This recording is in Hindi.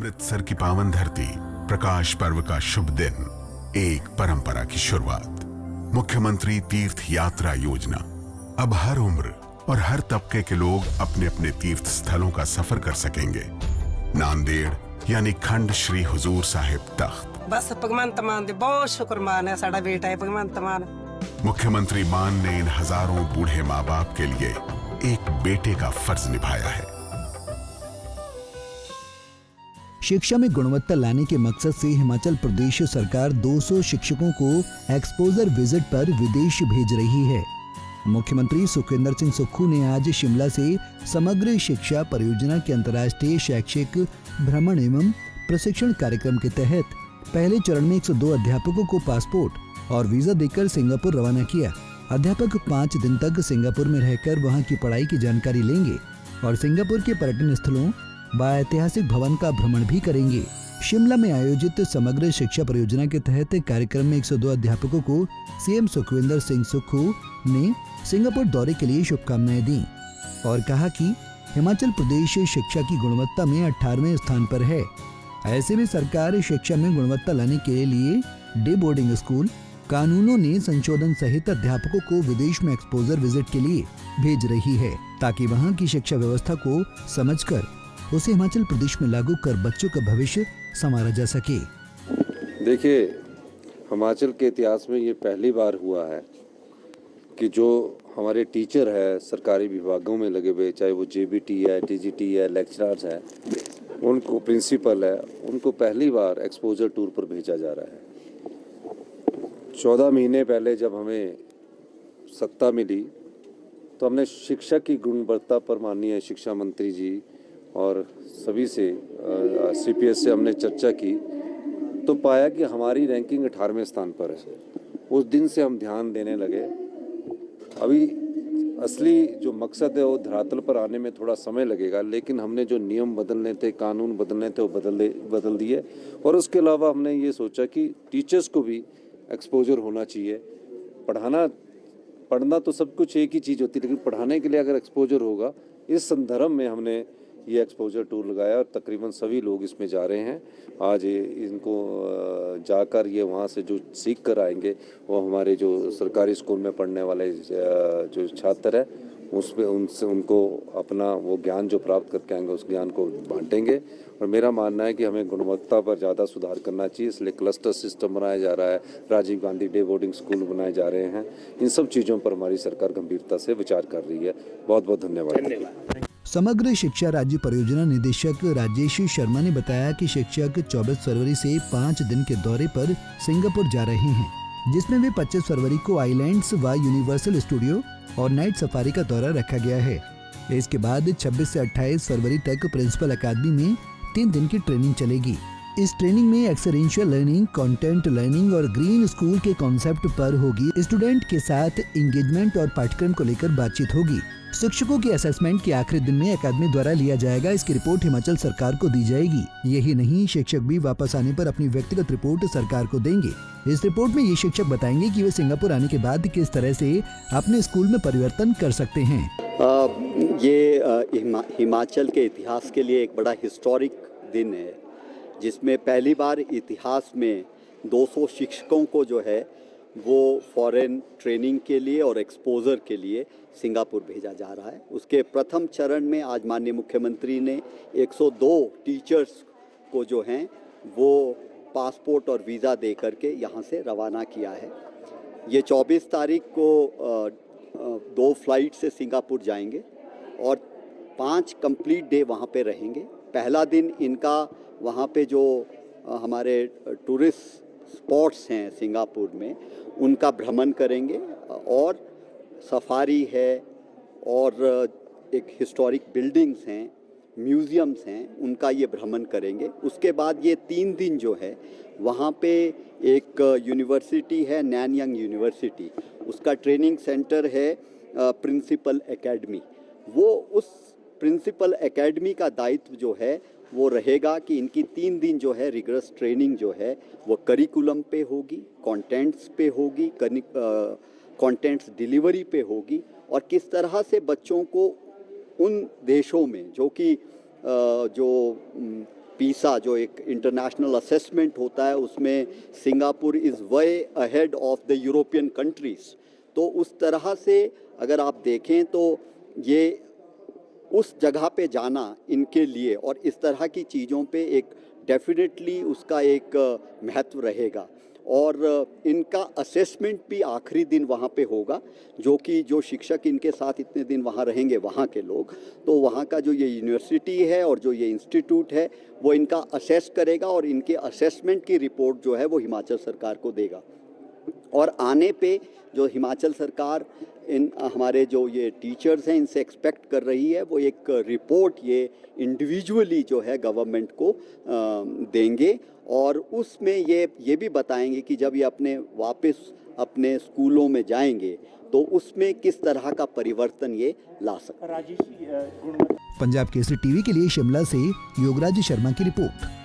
अमृतसर की पावन धरती, प्रकाश पर्व का शुभ दिन, एक परंपरा की शुरुआत। मुख्यमंत्री तीर्थ यात्रा योजना। अब हर उम्र और हर तबके के लोग अपने अपने तीर्थ स्थलों का सफर कर सकेंगे। नांदेड़ यानी खंड श्री हुजूर साहिब तख्त। बस भगवंत मान दे बहुत शुक्रमान है, साडा बेटा है भगवंत मान। मुख्यमंत्री मान ने इन हजारों बूढ़े माँ बाप के लिए एक बेटे का फर्ज निभाया है। शिक्षा में गुणवत्ता लाने के मकसद से हिमाचल प्रदेश सरकार 200 शिक्षकों को एक्सपोजर विजिट पर विदेश भेज रही है। मुख्यमंत्री सुखविंदर सिंह सुक्खू ने आज शिमला से समग्र शिक्षा परियोजना के अंतर्राष्ट्रीय शैक्षिक भ्रमण एवं प्रशिक्षण कार्यक्रम के तहत पहले चरण में 102 अध्यापकों को पासपोर्ट और वीजा देकर सिंगापुर रवाना किया। अध्यापक 5 दिन तक सिंगापुर में रहकर वहां की पढ़ाई की जानकारी लेंगे और सिंगापुर के पर्यटन स्थलों व ऐतिहासिक भवन का भ्रमण भी करेंगे। शिमला में आयोजित समग्र शिक्षा परियोजना के तहत कार्यक्रम में 102 अध्यापकों को सीएम सुखविंदर सिंह सुक्खू ने सिंगापुर दौरे के लिए शुभकामनाएं दी और कहा कि हिमाचल प्रदेश शिक्षा की गुणवत्ता में 18वें स्थान पर है। ऐसे में सरकार शिक्षा में गुणवत्ता लाने के लिए डे बोर्डिंग स्कूल कानूनों ने संशोधन सहित अध्यापकों को विदेश में एक्सपोजर विजिट के लिए भेज रही है ताकि वहां की शिक्षा व्यवस्था को समझकर उसे हिमाचल प्रदेश में लागू कर बच्चों का भविष्य संवारा जा सके। देखिए, हिमाचल के इतिहास में ये पहली बार हुआ है कि जो हमारे टीचर है सरकारी विभागों में लगे हुए, चाहे वो जेबीटी है, टीजीटी है, लेक्चरर्स है, उनको प्रिंसिपल है, उनको पहली बार एक्सपोजर टूर पर भेजा जा रहा है। 14 महीने पहले जब हमें सत्ता मिली तो हमने शिक्षा की गुणवत्ता पर माननीय शिक्षा मंत्री जी और सभी से सीपीएस से हमने चर्चा की तो पाया कि हमारी रैंकिंग 18वें स्थान पर है। उस दिन से हम ध्यान देने लगे। अभी असली जो मकसद है वो धरातल पर आने में थोड़ा समय लगेगा, लेकिन हमने जो नियम बदलने थे, कानून बदलने थे, वो बदल दिए। और उसके अलावा हमने ये सोचा कि टीचर्स को भी एक्सपोजर होना चाहिए। पढ़ना तो सब कुछ एक ही चीज़ होती है, लेकिन पढ़ाने के लिए अगर एक्सपोजर होगा, इस संदर्भ में हमने ये एक्सपोजर टूर लगाया और तकरीबन सभी लोग इसमें जा रहे हैं। आज इनको जाकर ये वहाँ से जो सीख कर आएंगे वो हमारे जो सरकारी स्कूल में पढ़ने वाले जो छात्र हैं उसमें उनको अपना वो ज्ञान जो प्राप्त करके आएंगे उस ज्ञान को बांटेंगे। और मेरा मानना है कि हमें गुणवत्ता पर ज़्यादा सुधार करना चाहिए, इसलिए क्लस्टर सिस्टम बनाया जा रहा है, Rajiv Gandhi day boarding school बनाए जा रहे हैं। इन सब चीज़ों पर हमारी सरकार गंभीरता से विचार कर रही है। बहुत बहुत धन्यवाद। समग्र शिक्षा राज्य परियोजना निदेशक राजेश शर्मा ने बताया कि शिक्षक 24 फरवरी से 5 दिन के दौरे पर सिंगापुर जा रहे हैं, जिसमें वे 25 फरवरी को आइलैंड्स व यूनिवर्सल स्टूडियो और नाइट सफारी का दौरा रखा गया है। इसके बाद 26 से 28 फरवरी तक प्रिंसिपल अकादमी में 3 दिन की ट्रेनिंग चलेगी। इस ट्रेनिंग में एक्सपीरियंशियल लर्निंग, कंटेंट लर्निंग और ग्रीन स्कूल के कॉन्सेप्ट पर होगी। स्टूडेंट के साथ एंगेजमेंट और पाठ्यक्रम को लेकर बातचीत होगी। शिक्षकों की असेसमेंट के आखिरी दिन में अकादमी द्वारा लिया जाएगा। इसकी रिपोर्ट हिमाचल सरकार को दी जाएगी। यही नहीं, शिक्षक भी वापस आने पर अपनी व्यक्तिगत रिपोर्ट सरकार को देंगे। इस रिपोर्ट में ये शिक्षक बताएंगे कि वे सिंगापुर आने के बाद किस तरह से अपने स्कूल में परिवर्तन कर सकते हैं। ये हिमाचल के इतिहास के लिए एक बड़ा हिस्टोरिक दिन है, जिसमें पहली बार इतिहास में 200 शिक्षकों को जो है वो फॉरेन ट्रेनिंग के लिए और एक्सपोजर के लिए सिंगापुर भेजा जा रहा है। उसके प्रथम चरण में आज माननीय मुख्यमंत्री ने 102 टीचर्स को जो हैं वो पासपोर्ट और वीज़ा दे करके यहाँ से रवाना किया है। ये 24 तारीख को 2 फ्लाइट से सिंगापुर जाएंगे और 5 कंप्लीट डे वहाँ पे रहेंगे। पहला दिन इनका वहाँ पे जो हमारे टूरिस्ट स्पॉट्स हैं सिंगापुर में उनका भ्रमण करेंगे और सफारी है और एक हिस्टोरिक बिल्डिंग्स हैं, म्यूज़ियम्स हैं, उनका ये भ्रमण करेंगे। उसके बाद ये 3 दिन जो है वहाँ पे एक यूनिवर्सिटी है, नैनयांग यूनिवर्सिटी, उसका ट्रेनिंग सेंटर है प्रिंसिपल एकेडमी। वो उस प्रिंसिपल एकेडमी का दायित्व जो है वो रहेगा कि इनकी 3 दिन जो है रिगरस ट्रेनिंग जो है वो करिकुलम पे होगी, कंटेंट्स पे होगी, कंटेंट्स डिलीवरी पे होगी और किस तरह से बच्चों को उन देशों में जो कि जो पीसा जो एक इंटरनेशनल असेसमेंट होता है उसमें Singapore is way ahead of the European countries. तो उस तरह से अगर आप देखें तो ये उस जगह पे जाना इनके लिए और इस तरह की चीज़ों पे एक डेफिनेटली उसका एक महत्व रहेगा। और इनका असेसमेंट भी आखिरी दिन वहाँ पे होगा, जो कि जो शिक्षक इनके साथ इतने दिन वहाँ रहेंगे वहाँ के लोग, तो वहाँ का जो ये यूनिवर्सिटी है और जो ये इंस्टीट्यूट है वो इनका असेस करेगा और इनके असेसमेंट की रिपोर्ट जो है वो हिमाचल सरकार को देगा। और आने पे जो हिमाचल सरकार इन हमारे जो ये टीचर्स हैं इनसे एक्सपेक्ट कर रही है वो एक रिपोर्ट ये इंडिविजुअली जो है गवर्नमेंट को देंगे और उसमें ये भी बताएंगे कि जब ये अपने वापस अपने स्कूलों में जाएंगे तो उसमें किस तरह का परिवर्तन ये ला सकते हैं। पंजाब केसरी टीवी के लिए शिमला से योगराज शर्मा की रिपोर्ट।